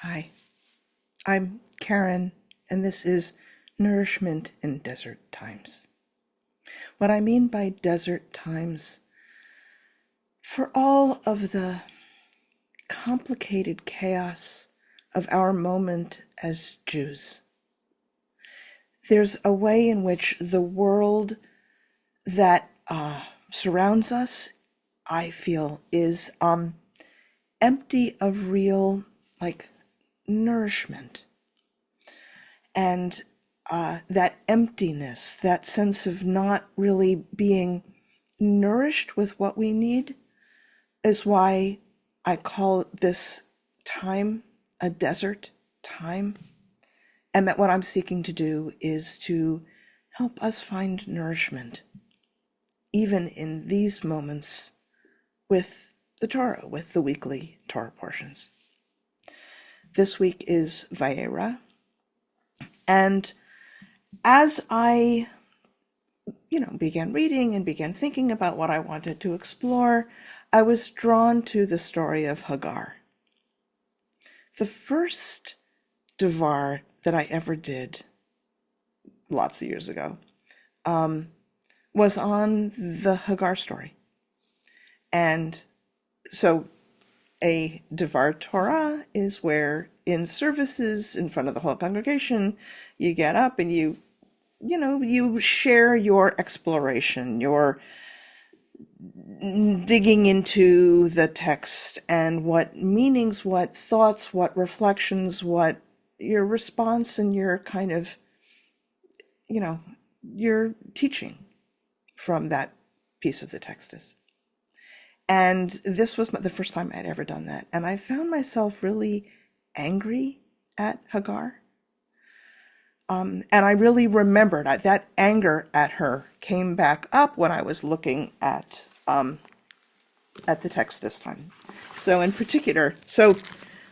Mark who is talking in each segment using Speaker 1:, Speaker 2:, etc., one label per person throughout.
Speaker 1: Hi, I'm Karen, and this is Nourishment in Desert Times. What I mean by desert times, for all of the complicated chaos of our moment as Jews, there's a way in which the world that surrounds us, I feel, is empty of real, nourishment. And that emptiness, that sense of not really being nourished with what we need, is why I call this time a desert time. And that what I'm seeking to do is to help us find nourishment, even in these moments, with the Torah, with the weekly Torah portions. This week is Vayera. And as I, began reading and began thinking about what I wanted to explore, I was drawn to the story of Hagar. The first Devar that I ever did, lots of years ago, was on the Hagar story. And so a Devar Torah is where in services in front of the whole congregation, you get up and you share your exploration, your digging into the text and what meanings, what thoughts, what reflections, what your response and your kind of, your teaching from that piece of the text is. And this was the first time I'd ever done that. And I found myself really angry at Hagar. And I really remembered that anger at her came back up when I was looking at the text this time. So in particular,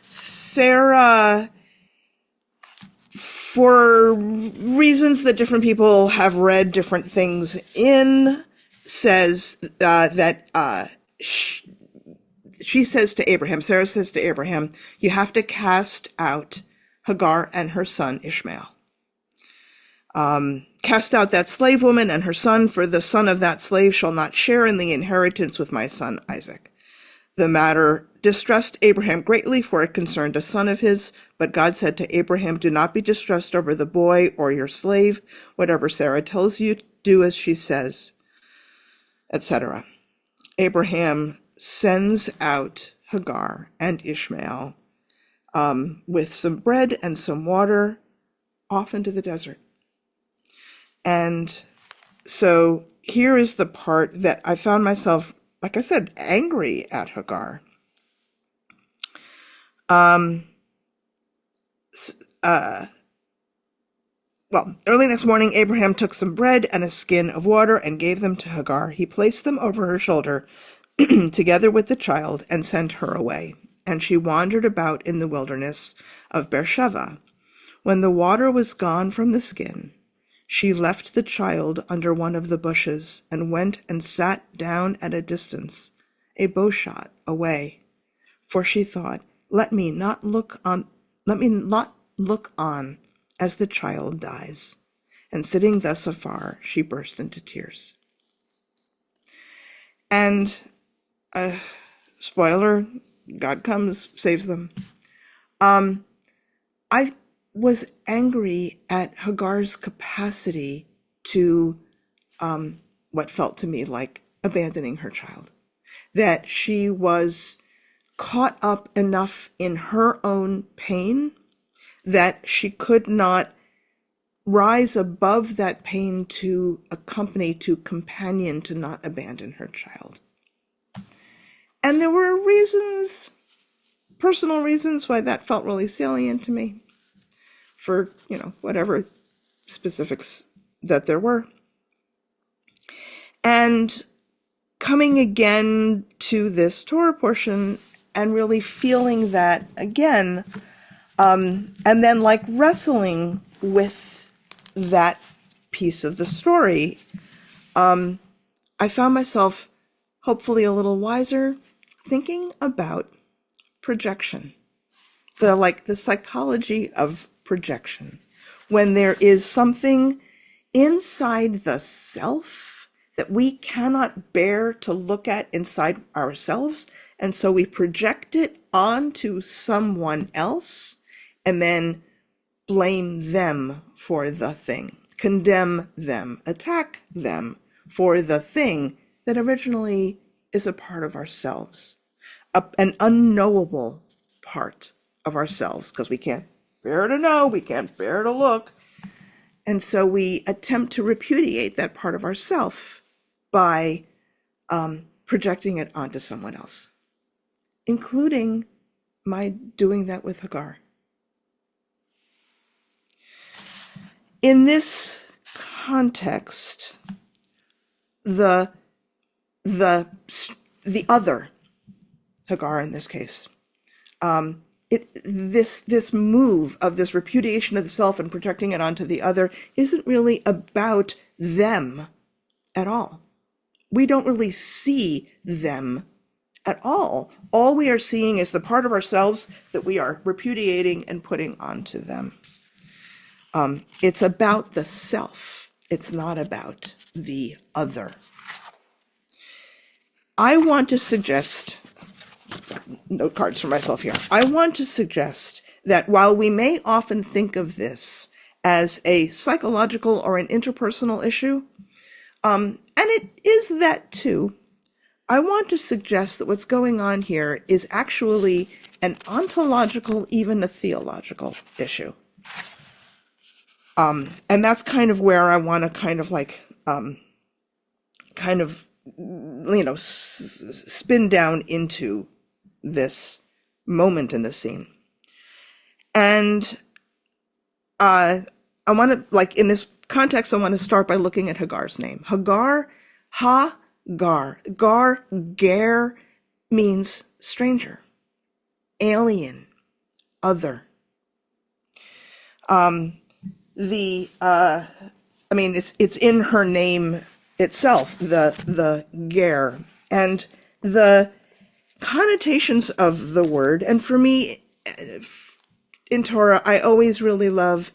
Speaker 1: Sarah, for reasons that different people have read different things in, says that she says to Abraham, Sarah says to Abraham, you have to cast out Hagar and her son Ishmael. Cast out that slave woman and her son, for the son of that slave shall not share in the inheritance with my son Isaac. The matter distressed Abraham greatly, for it concerned a son of his, but God said to Abraham, do not be distressed over the boy or your slave. Whatever Sarah tells you, do as she says, etc. Abraham sends out Hagar and Ishmael with some bread and some water off into the desert. And so here is the part that I found myself, like I said, angry at Hagar. Early next morning, Abraham took some bread and a skin of water and gave them to Hagar. He placed them over her shoulder together with the child and sent her away. And she wandered about in the wilderness of Beersheba. When the water was gone from the skin, she left the child under one of the bushes and went and sat down at a distance, a bowshot away. For she thought, let me not look on as the child dies. And sitting thus afar, she burst into tears. And, spoiler, God comes, saves them. I was angry at Hagar's capacity to what felt to me like abandoning her child. That she was caught up enough in her own pain that she could not rise above that pain to accompany, to companion, to not abandon her child. And there were reasons, personal reasons, why that felt really salient to me, for, whatever specifics that there were. And coming again to this Torah portion and really feeling that again, and then wrestling with that piece of the story, I found myself hopefully a little wiser thinking about projection. the psychology of projection. When there is something inside the self that we cannot bear to look at inside ourselves, and so we project it onto someone else and then blame them for the thing, condemn them, attack them for the thing that originally is a part of ourselves, an unknowable part of ourselves, because we can't bear to know, we can't bear to look. And so we attempt to repudiate that part of ourself by projecting it onto someone else, including my doing that with Hagar. In this context, the other, Hagar in this case, this move of this repudiation of the self and projecting it onto the other isn't really about them at all. We don't really see them at all. All we are seeing is the part of ourselves that we are repudiating and putting onto them. It's about the self. It's not about the other. I want to suggest, note cards for myself here. I want to suggest that while we may often think of this as a psychological or an interpersonal issue, and it is that too, I want to suggest that what's going on here is actually an ontological, even a theological issue. And that's kind of where I want to spin down into this moment in the scene. And I want to, in this context, I want to start by looking at Hagar's name. Hagar, Gar. Ger means stranger, alien, other. It's in her name itself, the ger, and the connotations of the word. And for me, in Torah, I always really love,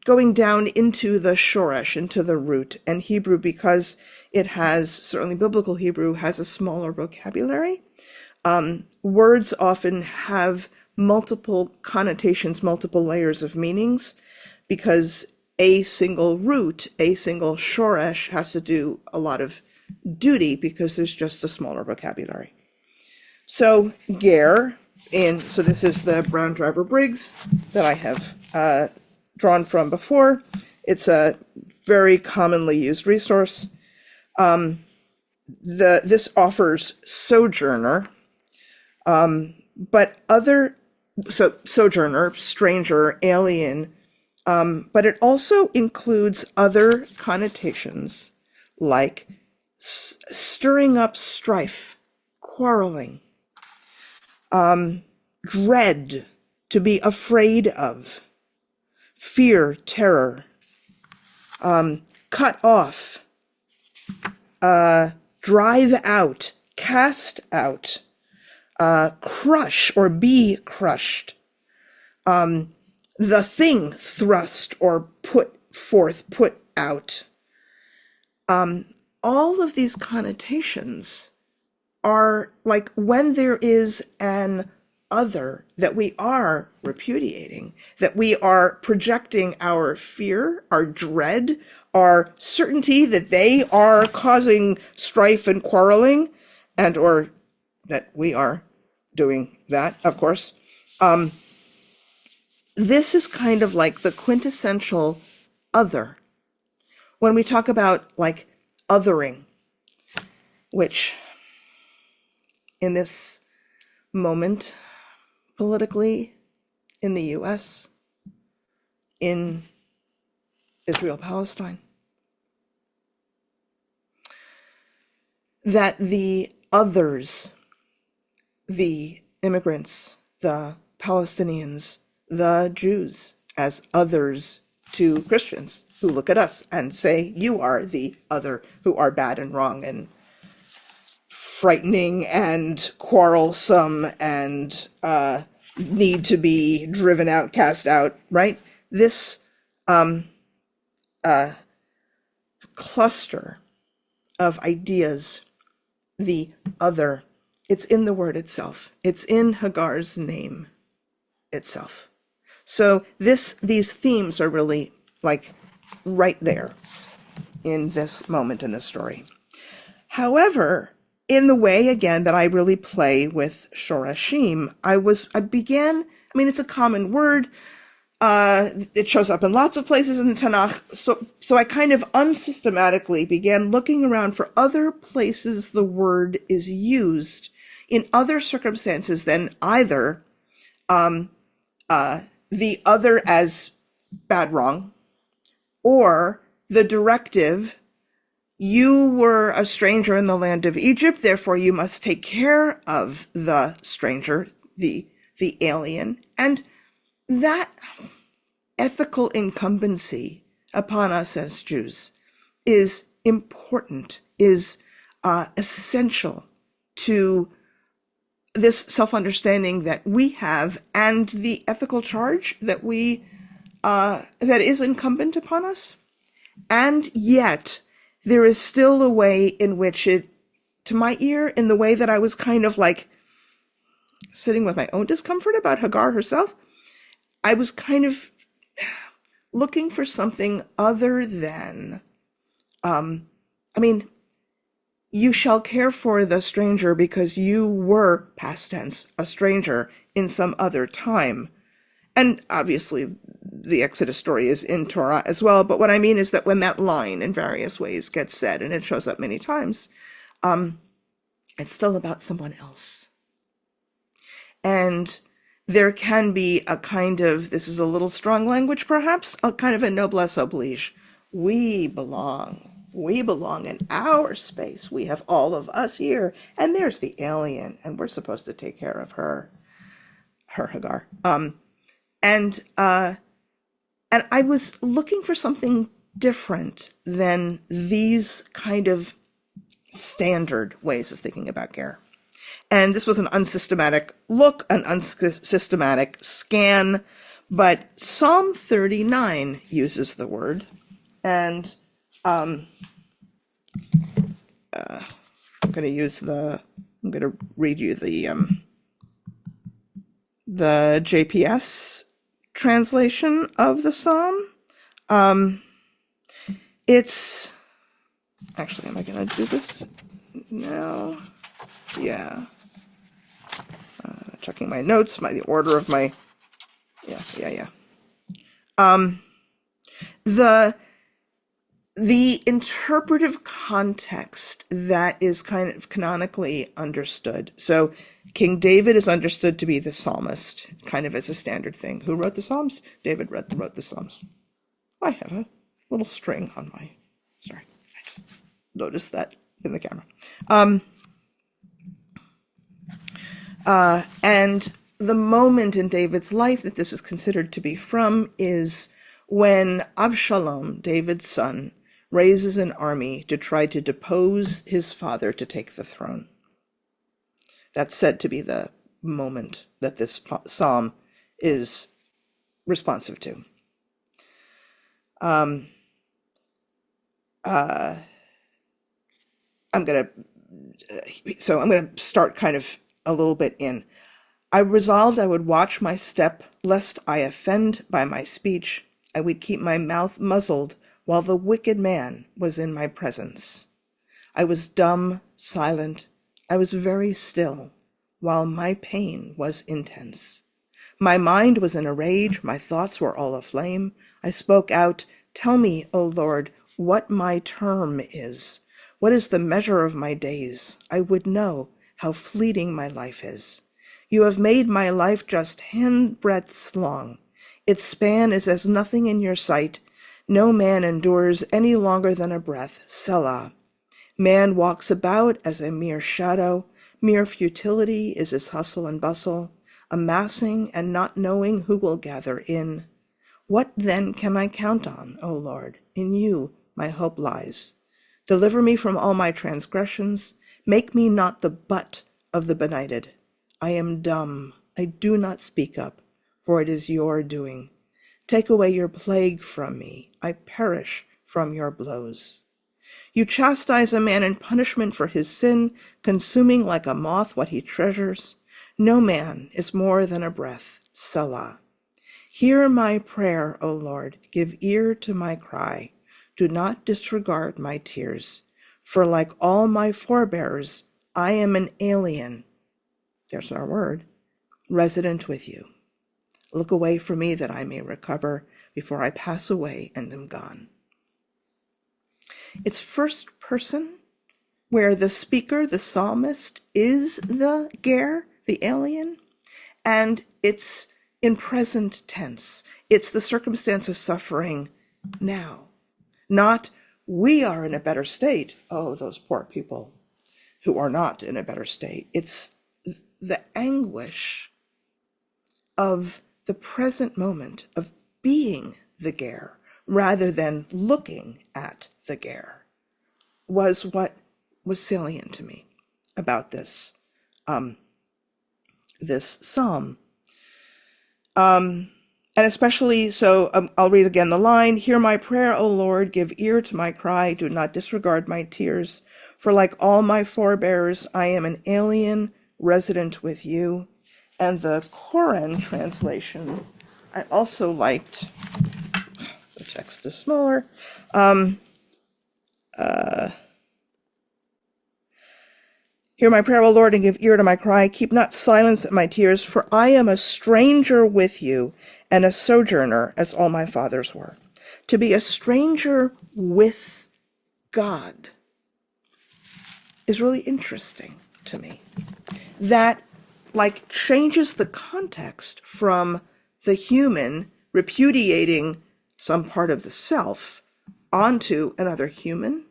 Speaker 1: going down into the shoresh, into the root, and Hebrew, because it has, certainly biblical Hebrew, has a smaller vocabulary. Words often have multiple connotations, multiple layers of meanings, because a single root, a single shoresh has to do a lot of duty because there's just a smaller vocabulary. So ger, so this is the Brown Driver Briggs that I have drawn from before. It's a very commonly used resource. This offers sojourner, but sojourner, stranger, alien, but it also includes other connotations like stirring up strife, quarreling, dread, to be afraid of, fear, terror, cut off, drive out, cast out, crush or be crushed, the thing thrust or put forth, put out. All of these connotations are like when there is an other that we are repudiating, that we are projecting our fear, our dread, our certainty that they are causing strife and quarreling, and or that we are doing that, of course. This is kind of like the quintessential other. When we talk about like othering, which in this moment politically in the US, in Israel-Palestine, that the others, the immigrants, the Palestinians, the Jews, as others to Christians who look at us and say, you are the other who are bad and wrong and frightening and quarrelsome and need to be driven out, cast out, right? This cluster of ideas, the other, it's in the word itself. It's in Hagar's name itself. So these themes are really like right there in this moment in the story. However, in the way, again, that I really play with Shorashim, it's a common word. It shows up in lots of places in the Tanakh. So I kind of unsystematically began looking around for other places the word is used in other circumstances than either the other as bad, wrong, or the directive, you were a stranger in the land of Egypt, therefore you must take care of the stranger, the alien. And that ethical incumbency upon us as Jews is important, is essential to this self-understanding that we have and the ethical charge that that is incumbent upon us. And yet there is still a way in which it, to my ear, in the way that I was kind of like sitting with my own discomfort about Hagar herself, I was kind of looking for something other than, you shall care for the stranger because you were, past tense, a stranger in some other time. And obviously the Exodus story is in Torah as well. But what I mean is that when that line in various ways gets said, and it shows up many times, it's still about someone else. And there can be a kind of, this is a little strong language perhaps, a kind of a noblesse oblige. We belong in our space. We have all of us here, and there's the alien, and we're supposed to take care of her Hagar. And I was looking for something different than these kind of standard ways of thinking about Ger. And this was an unsystematic look, an unsystematic scan, but Psalm 39 uses the word, and I'm going to read you the JPS translation of the Psalm. It's actually, am I going to do this now? Yeah. Checking my notes, the order of my, yeah. The interpretive context that is kind of canonically understood. So King David is understood to be the psalmist, kind of as a standard thing. Who wrote the Psalms? David wrote the Psalms. I have a little string on my, sorry, I just noticed that in the camera. And the moment in David's life that this is considered to be from is when Avshalom, David's son, raises an army to try to depose his father to take the throne. That's said to be the moment that this psalm is responsive to. I'm going to start kind of a little bit in. I resolved I would watch my step, lest I offend by my speech. I would keep my mouth muzzled while the wicked man was in my presence. I was dumb, silent. I was very still, while my pain was intense. My mind was in a rage. My thoughts were all aflame. I spoke out, "Tell me, O Lord, what my term is. What is the measure of my days? I would know how fleeting my life is. You have made my life just handbreadths long. Its span is as nothing in your sight. No man endures any longer than a breath. Selah. Man walks about as a mere shadow. Mere futility is his hustle and bustle, amassing and not knowing who will gather in. What then can I count on, O Lord? In you my hope lies. Deliver me from all my transgressions. Make me not the butt of the benighted. I am dumb. I do not speak up, for it is your doing. Take away your plague from me. I perish from your blows. You chastise a man in punishment for his sin, consuming like a moth what he treasures. No man is more than a breath. Selah. Hear my prayer, O Lord. Give ear to my cry. Do not disregard my tears. For like all my forebears, I am an alien. There's our word. Resident with you. Look away from me that I may recover before I pass away and am gone. It's first person, where the speaker, the psalmist, is the ger, the alien, and it's in present tense. It's the circumstance of suffering now, not we are in a better state. Oh, those poor people who are not in a better state. It's the anguish of the present moment of being the ger rather than looking at the ger was what was salient to me about this this psalm. And especially, so I'll read again the line, hear my prayer, O Lord, give ear to my cry, do not disregard my tears. For like all my forebears, I am an alien resident with you. And the Koran translation, I also liked, the text is smaller, hear my prayer, O Lord, and give ear to my cry. Keep not silence at my tears, for I am a stranger with you and a sojourner, as all my fathers were. To be a stranger with God is really interesting to me. That, like, changes the context from the human repudiating some part of the self onto another human,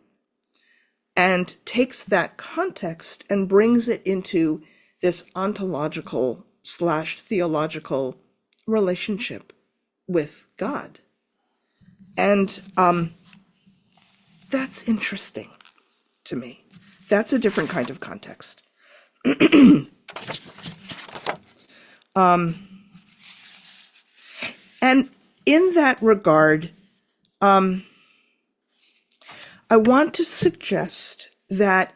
Speaker 1: and takes that context and brings it into this ontological / theological relationship with God. And that's interesting to me. That's a different kind of context. And in that regard, I want to suggest that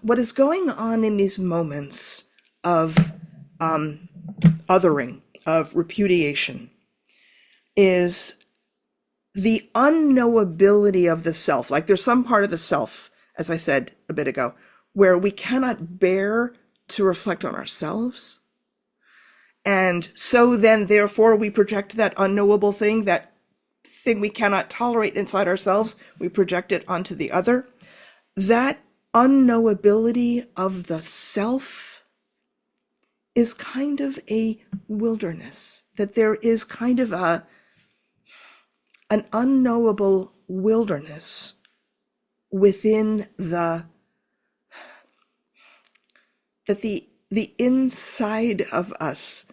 Speaker 1: what is going on in these moments of othering, of repudiation, is the unknowability of the self. Like there's some part of the self, as I said a bit ago, where we cannot bear to reflect on ourselves. And so then, therefore, we project that unknowable thing, that thing we cannot tolerate inside ourselves, we project it onto the other. That unknowability of the self is kind of a wilderness, that there is kind of an unknowable wilderness within that the inside of us,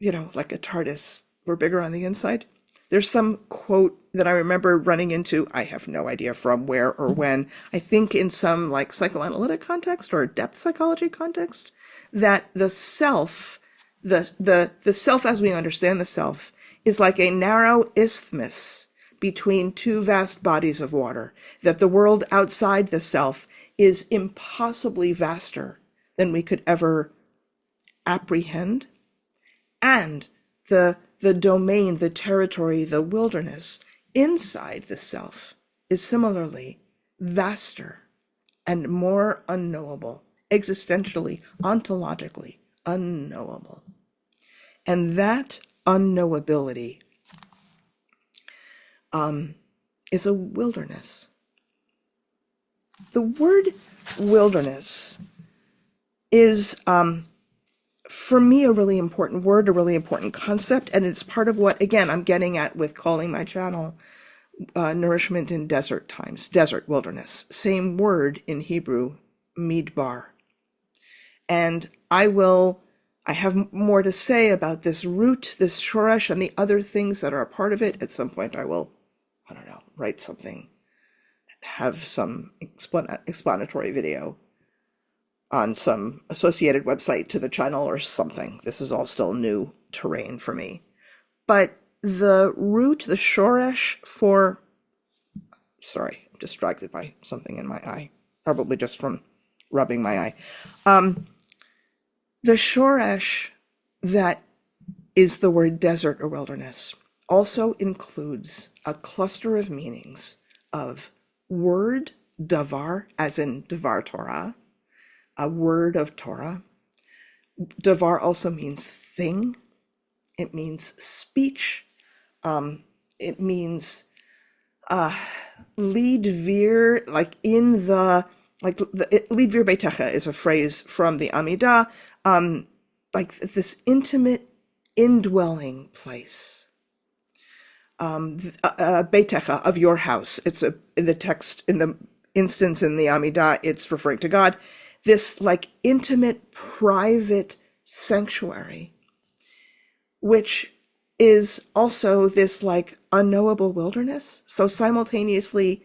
Speaker 1: like a TARDIS, we're bigger on the inside. There's some quote that I remember running into, I have no idea from where or when, I think in some like psychoanalytic context or depth psychology context, that the self, the self as we understand the self, is like a narrow isthmus between two vast bodies of water, that the world outside the self is impossibly vaster than we could ever apprehend, and the domain, the territory, the wilderness inside the self is similarly vaster and more unknowable, existentially, ontologically unknowable. And that unknowability is a wilderness. The word wilderness is, for me, a really important word, a really important concept, and it's part of what, again, I'm getting at with calling my channel Nourishment in Desert Times, desert, wilderness. Same word in Hebrew, midbar. And I have more to say about this root, this shoresh, and the other things that are a part of it. At some point I will, write something have some explanatory video on some associated website to the channel or something. This is all still new terrain for me. But the root, the shoresh for, sorry, I'm distracted by something in my eye, probably just from rubbing my eye. The shoresh that is the word desert or wilderness also includes a cluster of meanings of word, davar, as in davar Torah, a word of Torah. Davar also means thing. It means speech. It means lead vir, like in the, like the lead vir beitecha is a phrase from the Amidah, like this intimate indwelling place. Beitecha, of your house. It's in the text, in the instance in the Amidah, it's referring to God. This like intimate, private sanctuary, which is also this like unknowable wilderness. So simultaneously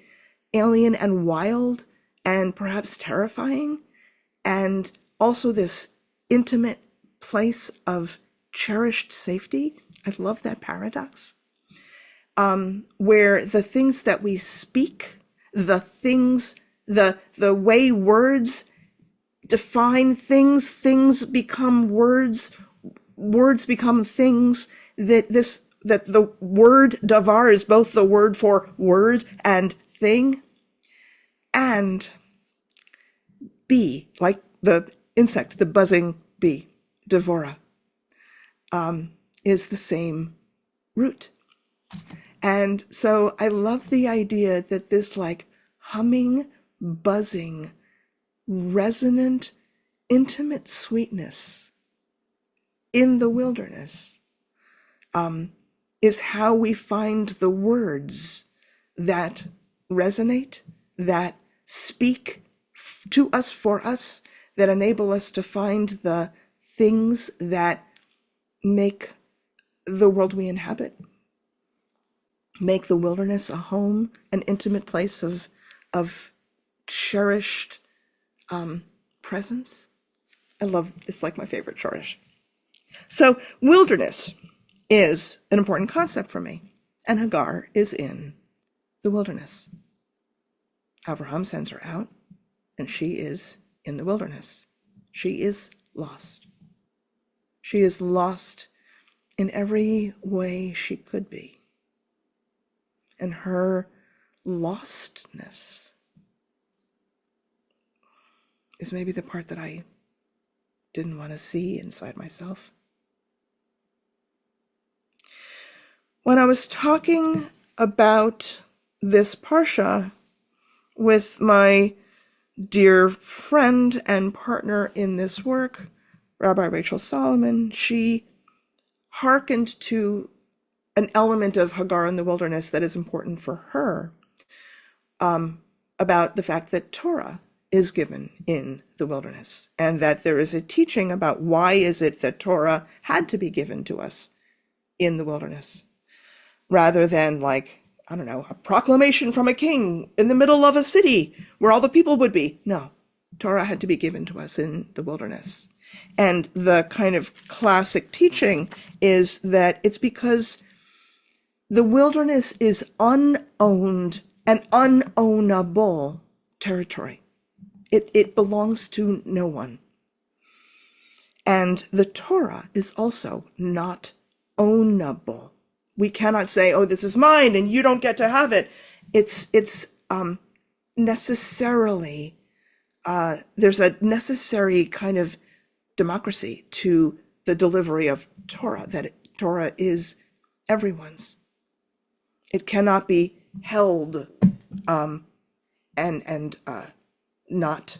Speaker 1: alien and wild and perhaps terrifying, and also this intimate place of cherished safety. I love that paradox. Where the things that we speak, the things, the way words define things, things become words, words become things, that the word davar is both the word for word and thing, and bee, like the insect, the buzzing bee, devora, is the same root. And so I love the idea that this like humming, buzzing, resonant, intimate sweetness in the wilderness is how we find the words that resonate, that speak to us, for us, that enable us to find the things that make the world we inhabit, make the wilderness a home, an intimate place of cherished presence. I love, it's like my favorite chorish. So wilderness is an important concept for me, and Hagar is in the wilderness. Abraham sends her out, and she is in the wilderness. She is lost. She is lost in every way she could be. And her lostness is maybe the part that I didn't want to see inside myself. When I was talking about this Parsha with my dear friend and partner in this work, Rabbi Rachel Solomon, she hearkened to an element of Hagar in the wilderness that is important for her, about the fact that Torah is given in the wilderness, and that there is a teaching about why is it that Torah had to be given to us in the wilderness, rather than like, I don't know, a proclamation from a king in the middle of a city where all the people would be. No, Torah had to be given to us in the wilderness. And the kind of classic teaching is that it's because the wilderness is unowned and unownable territory. It belongs to no one. And the Torah is also not ownable. We cannot say, oh, this is mine and you don't get to have it. It's necessarily, there's a necessary kind of democracy to the delivery of Torah, that Torah is everyone's. It cannot be held and not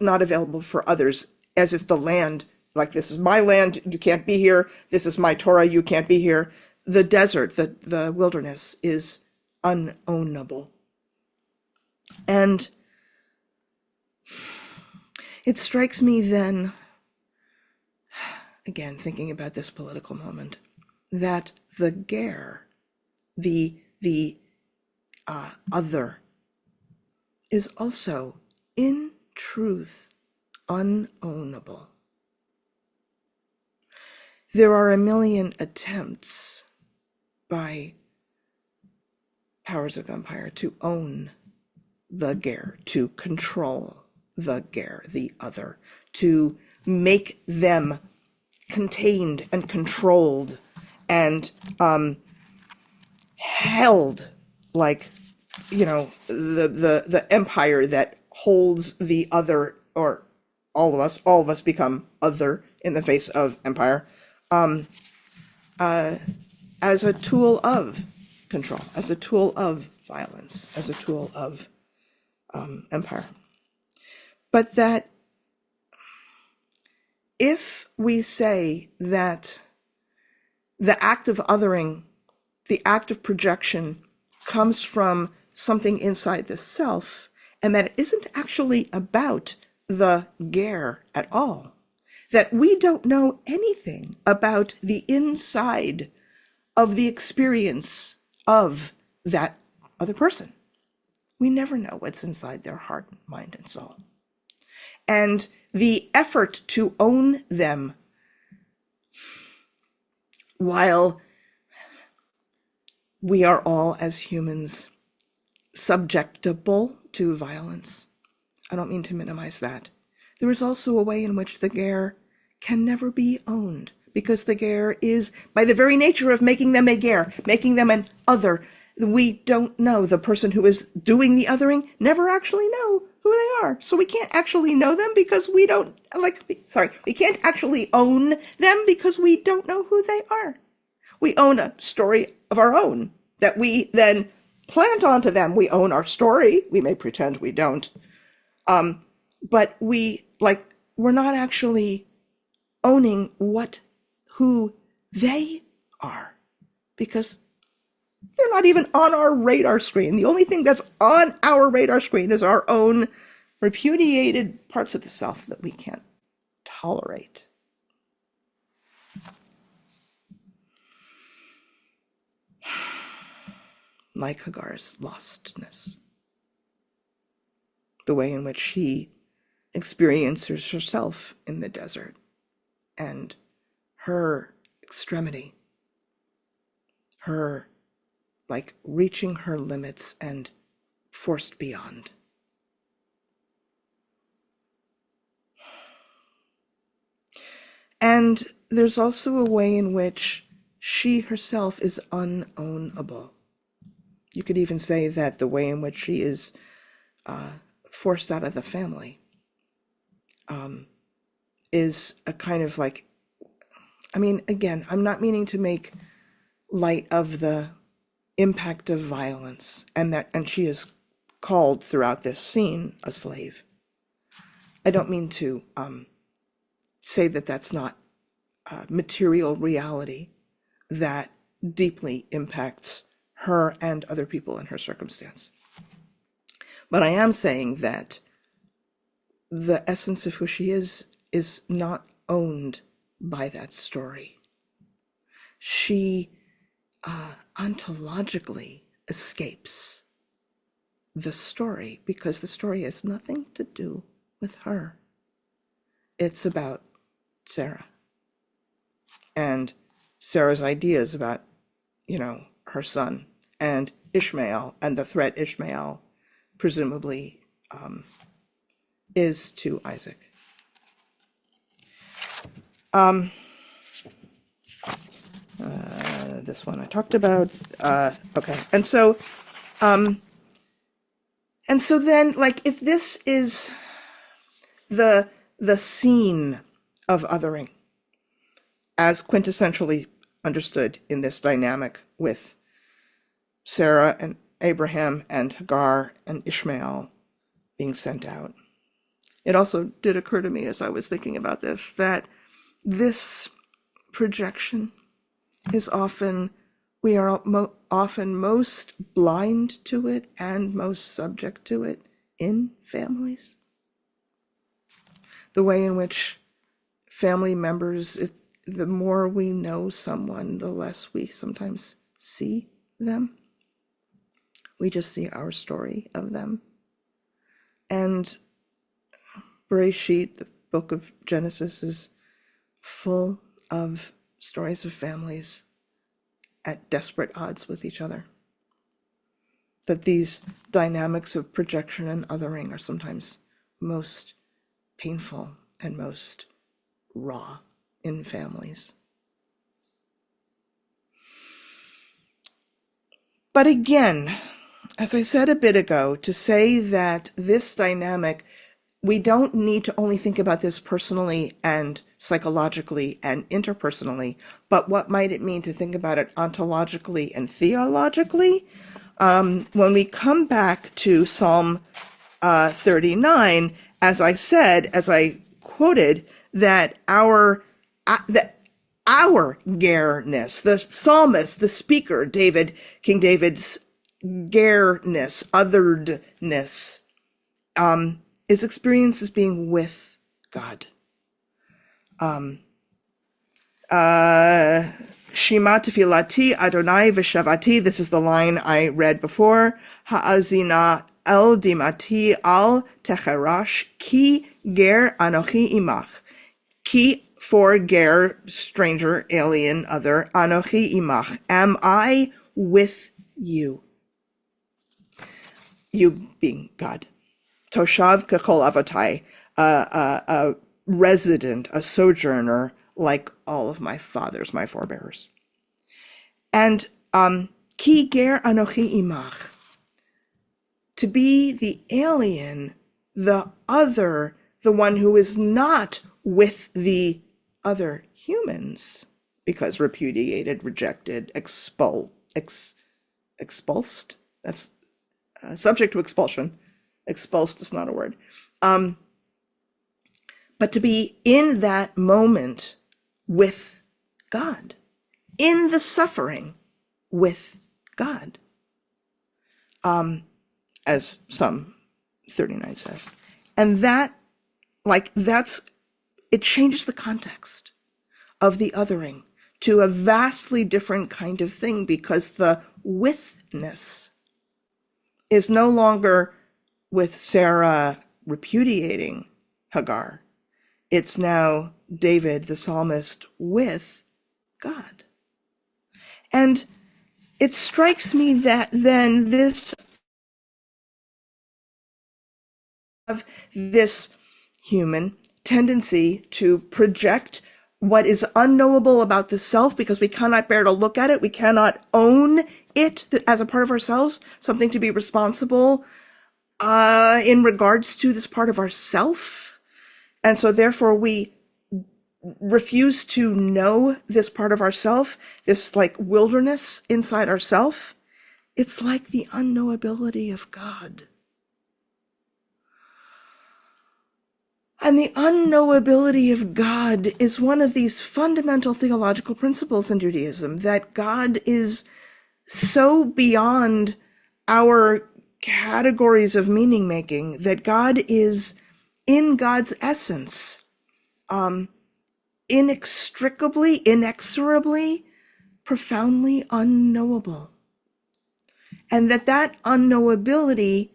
Speaker 1: available for others, as if the land, like, this is my land, you can't be here, this is my Torah, you can't be here. The desert, the wilderness, is unownable. And it strikes me then, again, thinking about this political moment, that the ger, the other, is also, in truth, unownable. There are a million attempts by powers of empire to own the ger, to control the ger, the other, to make them contained and controlled and held like, the empire that holds the other, or all of us become other in the face of empire, as a tool of control, as a tool of violence, as a tool of empire. But that if we say that the act of othering, the act of projection, comes from something inside the self, and that it isn't actually about the ger at all, that we don't know anything about the inside of the experience of that other person. We never know what's inside their heart, mind, and soul. And the effort to own them, while we are all as humans subjectable to violence, I don't mean to minimize that. There is also a way in which the ger can never be owned, because the ger is, by the very nature of making them a ger, making them an other, we don't know. The person who is doing the othering never actually know who they are. So we can't actually know them because we don't, we can't actually own them because we don't know who they are. We own a story of our own that we then plant onto them. We own our story. We may pretend we don't. But we're not actually owning who they are, because they're not even on our radar screen. The only thing that's on our radar screen is our own repudiated parts of the self that we can't tolerate. Like Hagar's lostness, the way in which she experiences herself in the desert and her extremity, her reaching her limits and forced beyond. And there's also a way in which she herself is unownable. You could even say that the way in which she is forced out of the family is a kind of again, I'm not meaning to make light of the impact of violence, and she is called throughout this scene a slave. I don't mean to say that that's not material reality that deeply impacts her and other people in her circumstance. But I am saying that the essence of who she is not owned by that story. She ontologically escapes the story because the story has nothing to do with her. It's about Sarah and Sarah's ideas about, her son and Ishmael, and the threat Ishmael presumably is to Isaac. This one I talked about. Okay, and so then, if this is the scene of othering, as quintessentially understood in this dynamic with Sarah and Abraham and Hagar and Ishmael being sent out, it also did occur to me as I was thinking about this that this projection is often, we are often most blind to it and most subject to it in families. The way in which family members, the more we know someone, the less we sometimes see them. We just see our story of them. And Bereshit, the book of Genesis, is full of stories of families at desperate odds with each other. That these dynamics of projection and othering are sometimes most painful and most raw in families. But again, as I said a bit ago, to say that this dynamic, we don't need to only think about this personally and psychologically and interpersonally, but what might it mean to think about it ontologically and theologically? When we come back to Psalm 39, as I said, as I quoted, that our gareness, the psalmist, the speaker, King David's gareness, otheredness, is experienced as being with God. Shema tefilati Adonai v'shavati. This is the line I read before. Ha'azina el dimati al techerash ki ger anochi imach. Ki, for ger, stranger, alien, other, anochi imach. Am I with you? You being God. Toshav kechol avotai, a resident, a sojourner, like all of my fathers, my forebears. And ki ger anochi imach, to be the alien, the other, the one who is not with the other humans, because repudiated, rejected, expulsed, that's subject to expulsion. Expulsed is not a word. But to be in that moment with God, in the suffering with God, as Psalm 39 says. And it changes the context of the othering to a vastly different kind of thing, because the withness is no longer with Sarah repudiating Hagar. It's now David, the psalmist, with God. And it strikes me that then this human tendency to project what is unknowable about the self, because we cannot bear to look at it, we cannot own it as a part of ourselves, something to be responsible in regards to this part of ourself. And so therefore we refuse to know this part of ourself, this like wilderness inside ourself. It's like the unknowability of God. And the unknowability of God is one of these fundamental theological principles in Judaism, that God is so beyond our categories of meaning making, that God is, in God's essence, inexorably, profoundly unknowable. And that unknowability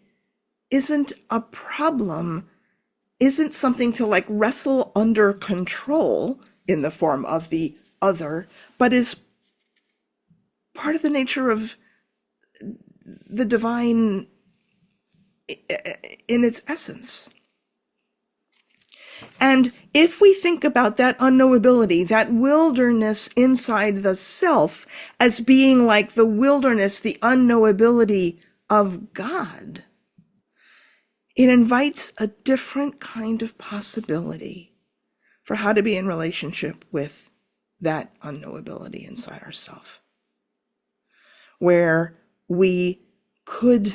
Speaker 1: isn't a problem, isn't something to like wrestle under control in the form of the other, but is part of the nature of the divine in its essence. And if we think about that unknowability, that wilderness inside the self, as being like the wilderness, the unknowability of God, it invites a different kind of possibility for how to be in relationship with that unknowability inside ourselves, where we could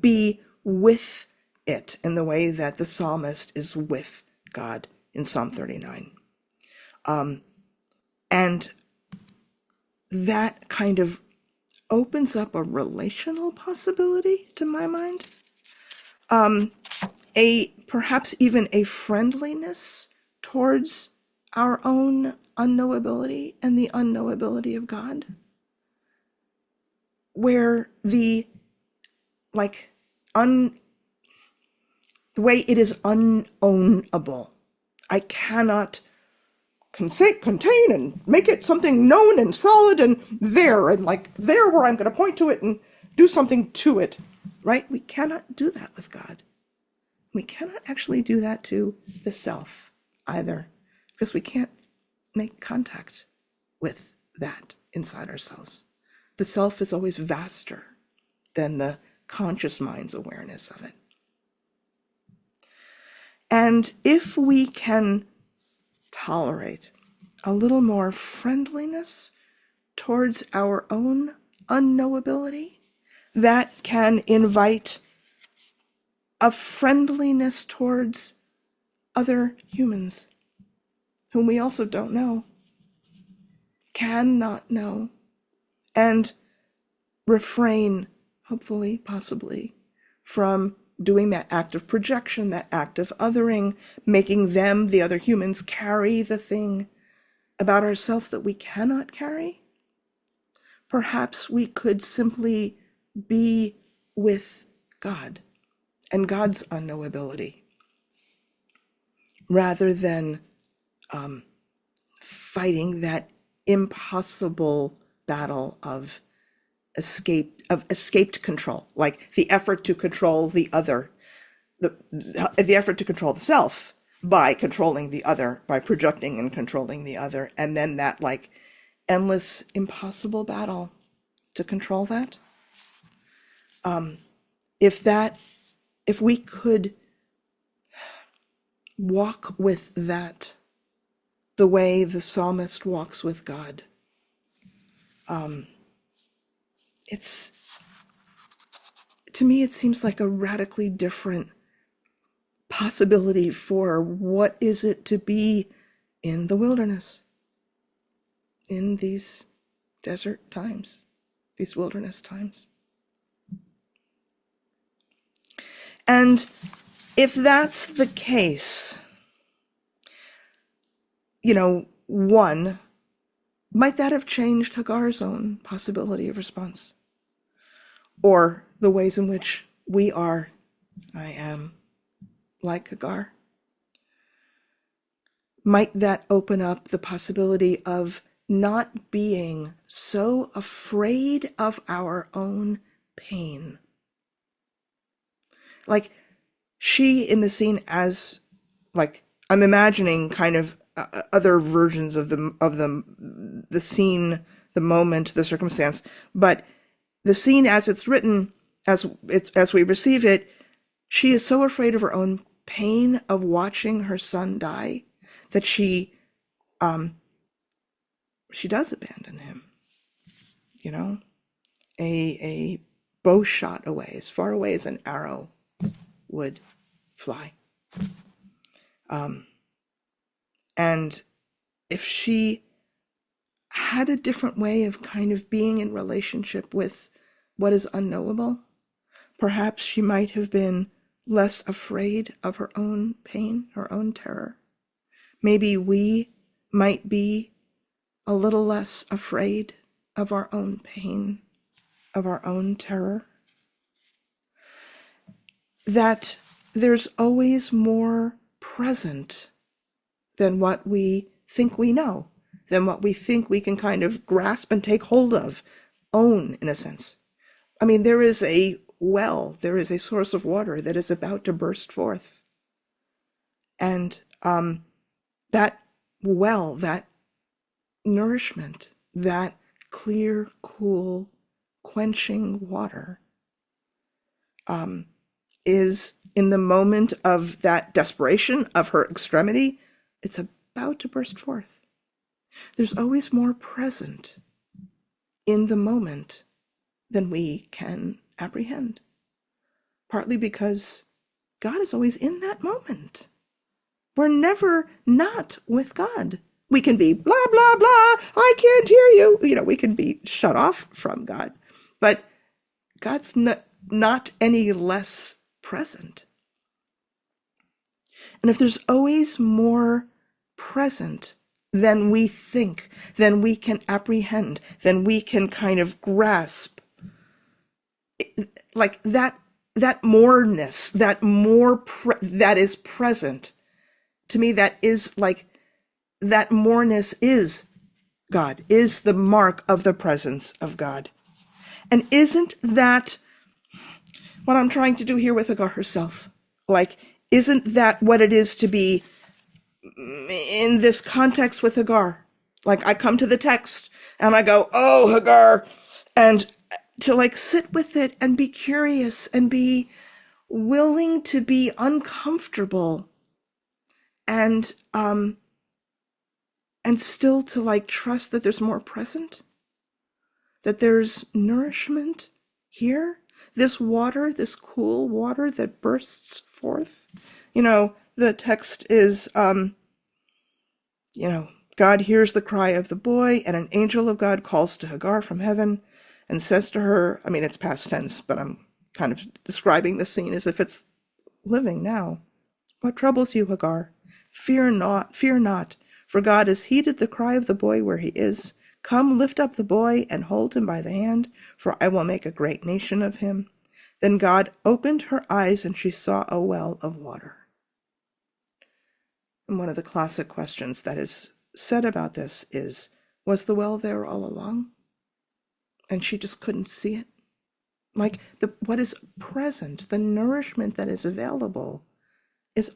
Speaker 1: be with it in the way that the psalmist is with God in Psalm 39. And that kind of opens up a relational possibility to my mind, perhaps even a friendliness towards our own unknowability and the unknowability of God, where the the way it is unownable. I cannot contain and make it something known and solid and there, and like there where I'm going to point to it and do something to it, right? We cannot do that with God. We cannot actually do that to the self either, because we can't make contact with that inside ourselves. The self is always vaster than the conscious mind's awareness of it. And if we can tolerate a little more friendliness towards our own unknowability, that can invite a friendliness towards other humans whom we also don't know, cannot know, and refrain, hopefully, possibly, from doing that act of projection, that act of othering, making them, the other humans, carry the thing about ourselves that we cannot carry. Perhaps we could simply be with God and God's unknowability, rather than fighting that impossible battle of escaped control, like the effort to control the other, the effort to control the self by controlling the other, by projecting and controlling the other, and then that like endless impossible battle to control that. If we could walk with that the way the psalmist walks with God, to me, it seems like a radically different possibility for what is it to be in the wilderness, in these desert times, these wilderness times. And if that's the case, one, might that have changed Hagar's own possibility of response? Or the ways in which I am like Hagar? Might that open up the possibility of not being so afraid of our own pain? Like she in the scene, as like I'm imagining kind of other versions of the scene, the moment, the circumstance, but the scene as it's written, as we receive it, she is so afraid of her own pain of watching her son die that she does abandon him. A bow shot away, as far away as an arrow would fly. And if she had a different way of kind of being in relationship with what is unknowable, perhaps she might have been less afraid of her own pain, her own terror. Maybe we might be a little less afraid of our own pain, of our own terror. That there's always more present than what we think we know, than what we think we can kind of grasp and take hold of, own in a sense. I mean, there is a well, there is a source of water that is about to burst forth. And that well, that nourishment, that clear, cool, quenching water is in the moment of that desperation of her extremity, it's about to burst forth. There's always more present in the moment than we can apprehend. Partly because God is always in that moment. We're never not with God. We can be blah, blah, blah, I can't hear you. We can be shut off from God. But God's not any less present. And if there's always more present than we think, than we can apprehend, than we can kind of grasp, like that that moreness, that is present. To me, that is like, that moreness is God, is the mark of the presence of God. And isn't that what I'm trying to do here with Hagar herself? Like, isn't that what it is to be in this context with Hagar? Like, I come to the text and I go, oh, Hagar, and to like sit with it and be curious and be willing to be uncomfortable and still to like trust that there's more present, that there's nourishment here, this water, this cool water that bursts forth. The text is, God hears the cry of the boy, and an angel of God calls to Hagar from heaven and says to her, I mean, it's past tense, but I'm kind of describing the scene as if it's living now. What troubles you, Hagar? Fear not, for God has heeded the cry of the boy where he is. Come, lift up the boy and hold him by the hand, for I will make a great nation of him. Then God opened her eyes, and she saw a well of water. And one of the classic questions that is said about this is, was the well there all along? And she just couldn't see it? Like, what is present, the nourishment that is available, is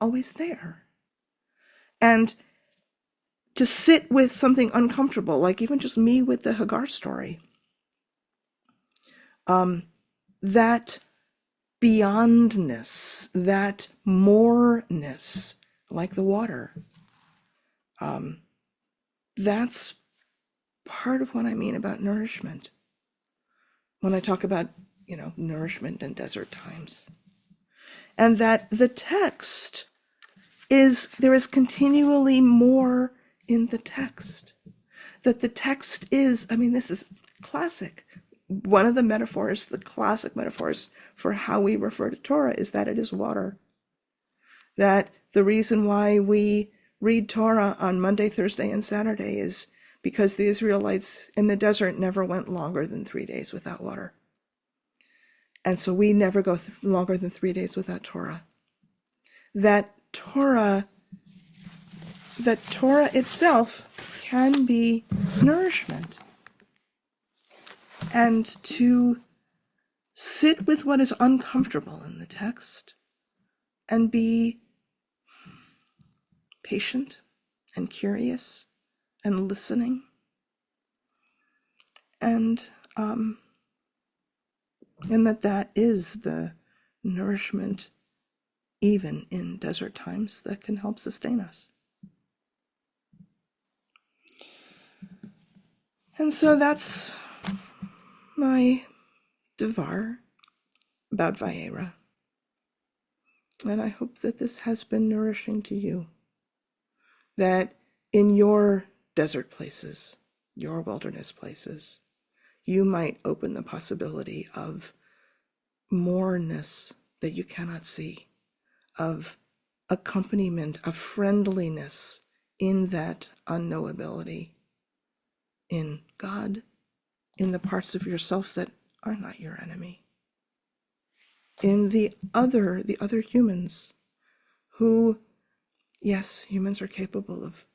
Speaker 1: always there. And to sit with something uncomfortable, like even just me with the Hagar story, that beyondness, that moreness, like the water, that's part of what I mean about nourishment. When I talk about, nourishment in desert times. And that the text there is continually more in the text. That the text is, this is classic. One of the metaphors, the classic metaphors for how we refer to Torah is that it is water. That the reason why we read Torah on Monday, Thursday, and Saturday is because the Israelites in the desert never went longer than 3 days without water. And so we never go longer than 3 days without Torah. That Torah itself can be nourishment. And to sit with what is uncomfortable in the text and be patient and curious and listening, and that is the nourishment even in desert times that can help sustain us. And so that's my devar about Vayera. And I hope that this has been nourishing to you. That in your desert places, your wilderness places, you might open the possibility of moreness that you cannot see, of accompaniment, of friendliness in that unknowability, in God, in the parts of yourself that are not your enemy, in the other humans who, yes, humans are capable of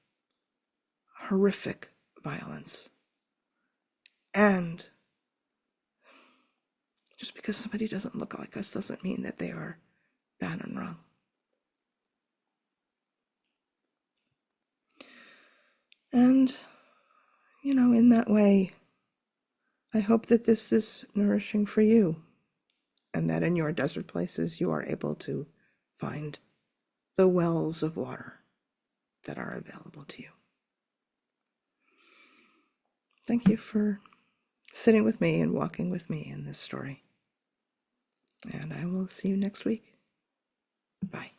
Speaker 1: horrific violence. And just because somebody doesn't look like us doesn't mean that they are bad and wrong. And, in that way, I hope that this is nourishing for you, and that in your desert places you are able to find the wells of water that are available to you. Thank you for sitting with me and walking with me in this story. And I will see you next week. Bye.